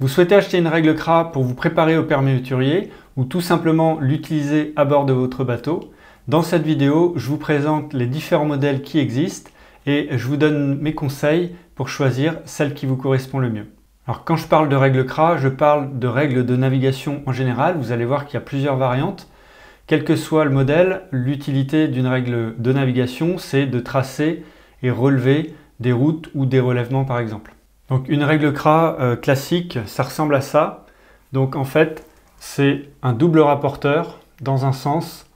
Vous souhaitez acheter une règle CRA pour vous préparer au permis hauturier ou tout simplement l'utiliser à bord de votre bateau. Dans cette vidéo, je vous présente les différents modèles qui existent et je vous donne mes conseils pour choisir celle qui vous correspond le mieux. Alors quand je parle de règles CRA, je parle de règles de navigation en général. Vous allez voir qu'il y a plusieurs variantes. Quel que soit le modèle, l'utilité d'une règle de navigation, c'est de tracer et relever des routes ou des relèvements par exemple. Donc une règle CRA classique, ça ressemble à ça. Donc en fait, c'est un double rapporteur dans un sens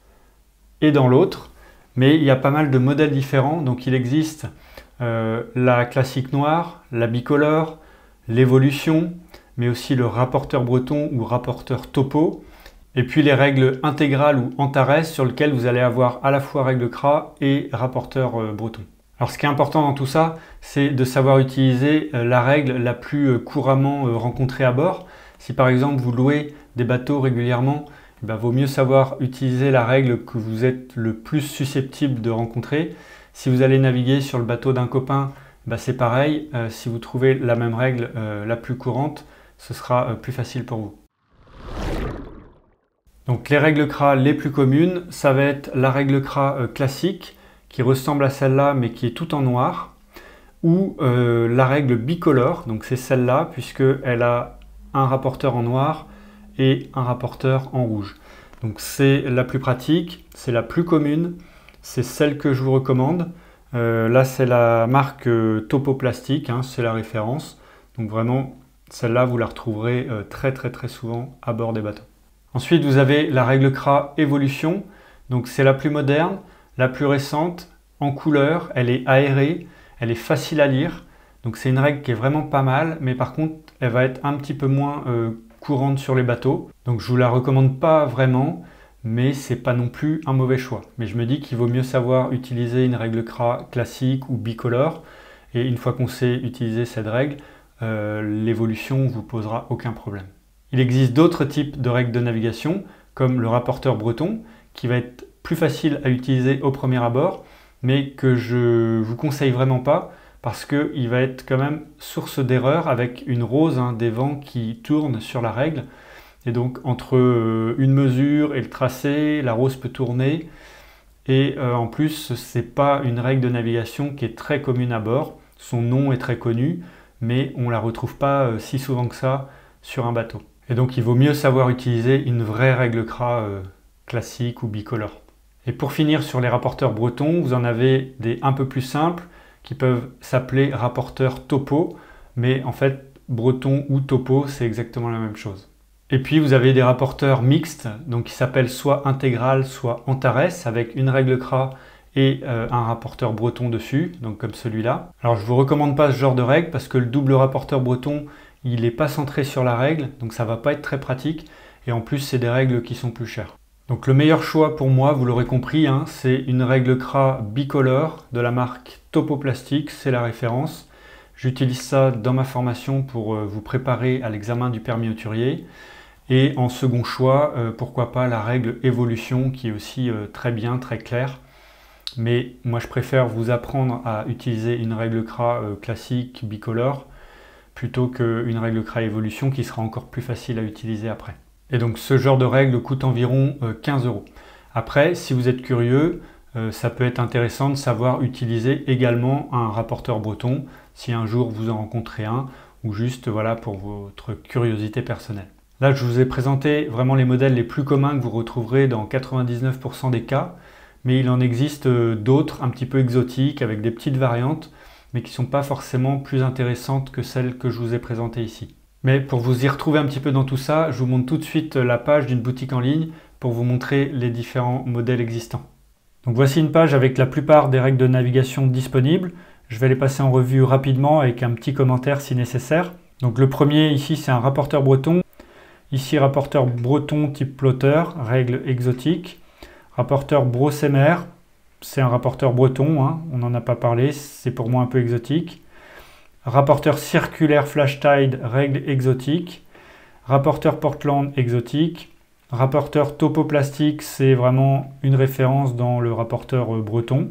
et dans l'autre. Mais il y a pas mal de modèles différents. Donc il existe la classique noire, la bicolore, l'évolution, mais aussi le rapporteur breton ou rapporteur topo. Et puis les règles intégrales ou Antares sur lesquelles vous allez avoir à la fois règle CRA et rapporteur breton. Alors ce qui est important dans tout ça, c'est de savoir utiliser la règle la plus couramment rencontrée à bord. Si par exemple vous louez des bateaux régulièrement, il vaut mieux savoir utiliser la règle que vous êtes le plus susceptible de rencontrer. Si vous allez naviguer sur le bateau d'un copain, c'est pareil. Si vous trouvez la même règle la plus courante, ce sera plus facile pour vous. Donc les règles CRA les plus communes, ça va être la règle CRA classique, qui ressemble à celle-là mais qui est tout en noir, ou la règle bicolore, donc c'est celle-là puisqu'elle a un rapporteur en noir et un rapporteur en rouge. Donc c'est la plus pratique, c'est la plus commune, c'est celle que je vous recommande. Là c'est la marque Topo Plastique, c'est la référence. Donc vraiment celle-là vous la retrouverez très souvent à bord des bateaux. Ensuite vous avez la règle CRA Évolution, donc c'est la plus moderne, la plus récente, en couleur, elle est aérée, elle est facile à lire. Donc c'est une règle qui est vraiment pas mal, mais par contre, elle va être un petit peu moins courante sur les bateaux. Donc je vous la recommande pas vraiment, mais c'est pas non plus un mauvais choix. Mais je me dis qu'il vaut mieux savoir utiliser une règle CRA classique ou bicolore. Et une fois qu'on sait utiliser cette règle, l'évolution vous posera aucun problème. Il existe d'autres types de règles de navigation, comme le rapporteur breton, qui va être plus facile à utiliser au premier abord, mais que je vous conseille vraiment pas parce qu'il va être quand même source d'erreur avec une rose, des vents qui tournent sur la règle. Et donc entre une mesure et le tracé, la rose peut tourner. Et en plus, c'est pas une règle de navigation qui est très commune à bord. Son nom est très connu, mais on la retrouve pas si souvent que ça sur un bateau. Et donc il vaut mieux savoir utiliser une vraie règle CRA classique ou bicolore. Et pour finir sur les rapporteurs bretons, vous en avez des un peu plus simples qui peuvent s'appeler rapporteurs topo, mais en fait breton ou topo c'est exactement la même chose. Et puis vous avez des rapporteurs mixtes, donc qui s'appellent soit intégral soit Antares avec une règle CRA et un rapporteur breton dessus, donc comme celui-là. Alors je ne vous recommande pas ce genre de règle parce que le double rapporteur breton il n'est pas centré sur la règle, donc ça ne va pas être très pratique et en plus c'est des règles qui sont plus chères. Donc le meilleur choix pour moi, vous l'aurez compris, c'est une règle CRA bicolore de la marque Topo Plastique, c'est la référence. J'utilise ça dans ma formation pour vous préparer à l'examen du permis hauturier. Et en second choix, pourquoi pas la règle Évolution qui est aussi très bien, très claire. Mais moi je préfère vous apprendre à utiliser une règle CRA classique bicolore plutôt qu'une règle CRA Évolution qui sera encore plus facile à utiliser après. Et donc ce genre de règle coûte environ 15 €. Après, si vous êtes curieux, ça peut être intéressant de savoir utiliser également un rapporteur breton si un jour vous en rencontrez un ou juste voilà, pour votre curiosité personnelle. Là, je vous ai présenté vraiment les modèles les plus communs que vous retrouverez dans 99% des cas, mais il en existe d'autres un petit peu exotiques avec des petites variantes, mais qui ne sont pas forcément plus intéressantes que celles que je vous ai présentées ici. Mais pour vous y retrouver un petit peu dans tout ça, je vous montre tout de suite la page d'une boutique en ligne pour vous montrer les différents modèles existants. Donc voici une page avec la plupart des règles de navigation disponibles. Je vais les passer en revue rapidement avec un petit commentaire si nécessaire. Donc le premier ici c'est un rapporteur breton. Ici rapporteur breton type plotter, règle exotique. Rapporteur Brossemer, c'est un rapporteur breton, on n'en a pas parlé, c'est pour moi un peu exotique. Rapporteur circulaire Flash Tide, règle exotique. Rapporteur Portland exotique. Rapporteur Topo Plastique, c'est vraiment une référence dans le rapporteur breton.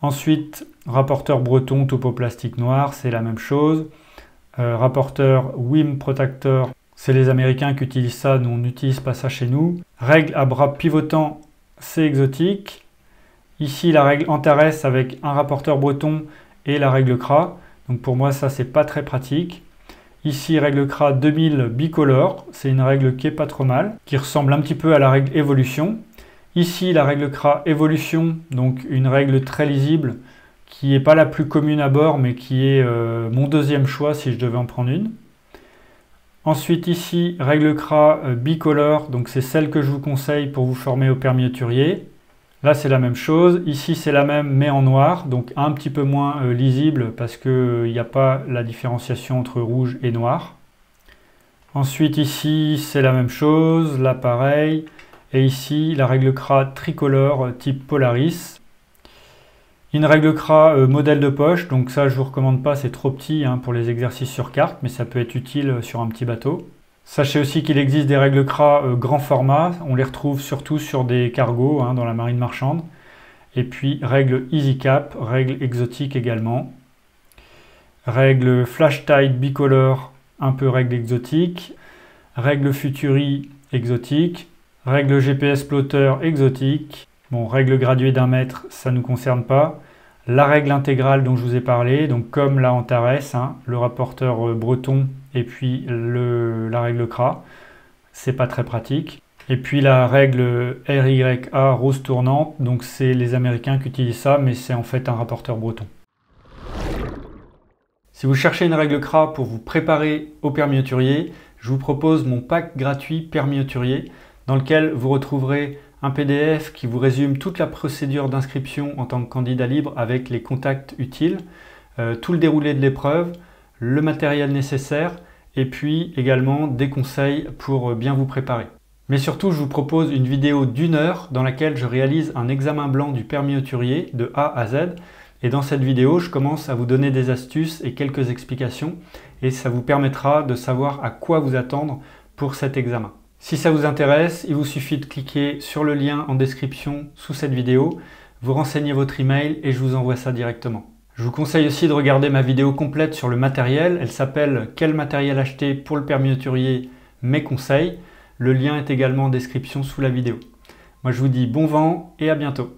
Ensuite, rapporteur breton Topo Plastique noir, c'est la même chose. Rapporteur Wim Protector, c'est les Américains qui utilisent ça, nous on n'utilise pas ça chez nous. Règle à bras pivotants, c'est exotique. Ici la règle Antares avec un rapporteur breton et la règle CRA. Donc pour moi ça c'est pas très pratique. Ici règle CRA 2000 bicolore, c'est une règle qui est pas trop mal, qui ressemble un petit peu à la règle évolution. Ici la règle CRA évolution, donc une règle très lisible qui n'est pas la plus commune à bord mais qui est mon deuxième choix si je devais en prendre une. Ensuite ici règle CRA bicolore, donc c'est celle que je vous conseille pour vous former au permis hauturier. Là c'est la même chose, ici c'est la même mais en noir, donc un petit peu moins lisible parce qu'il n'y a pas la différenciation entre rouge et noir. Ensuite ici c'est la même chose, là pareil, et ici la règle CRA tricolore type Polaris. Une règle CRA modèle de poche, donc ça je ne vous recommande pas, c'est trop petit pour les exercices sur carte, mais ça peut être utile sur un petit bateau. Sachez aussi qu'il existe des règles CRA grand format, on les retrouve surtout sur des cargos dans la marine marchande. Et puis règle Easy Cap, règle exotique également. Règle Flash Tide bicolore, un peu règle exotique. Règle Futuri exotique. Règle GPS plotter exotique. Bon, règle graduée d'1 mètre, ça ne nous concerne pas. La règle intégrale dont je vous ai parlé, donc comme la Antares, le rapporteur breton et puis la règle CRA, c'est pas très pratique. Et puis la règle RYA rose tournante, donc c'est les Américains qui utilisent ça, mais c'est en fait un rapporteur breton. Si vous cherchez une règle CRA pour vous préparer au permis hauturier, je vous propose mon pack gratuit permis hauturier, dans lequel vous retrouverez un PDF qui vous résume toute la procédure d'inscription en tant que candidat libre avec les contacts utiles, tout le déroulé de l'épreuve, le matériel nécessaire et puis également des conseils pour bien vous préparer. Mais surtout, je vous propose une vidéo d'1 heure dans laquelle je réalise un examen blanc du permis hauturier de A à Z. Et dans cette vidéo, je commence à vous donner des astuces et quelques explications et ça vous permettra de savoir à quoi vous attendre pour cet examen. Si ça vous intéresse, il vous suffit de cliquer sur le lien en description sous cette vidéo, vous renseignez votre email et je vous envoie ça directement. Je vous conseille aussi de regarder ma vidéo complète sur le matériel. Elle s'appelle « Quel matériel acheter pour le permis hauturier? Mes conseils ». Le lien est également en description sous la vidéo. Moi je vous dis bon vent et à bientôt.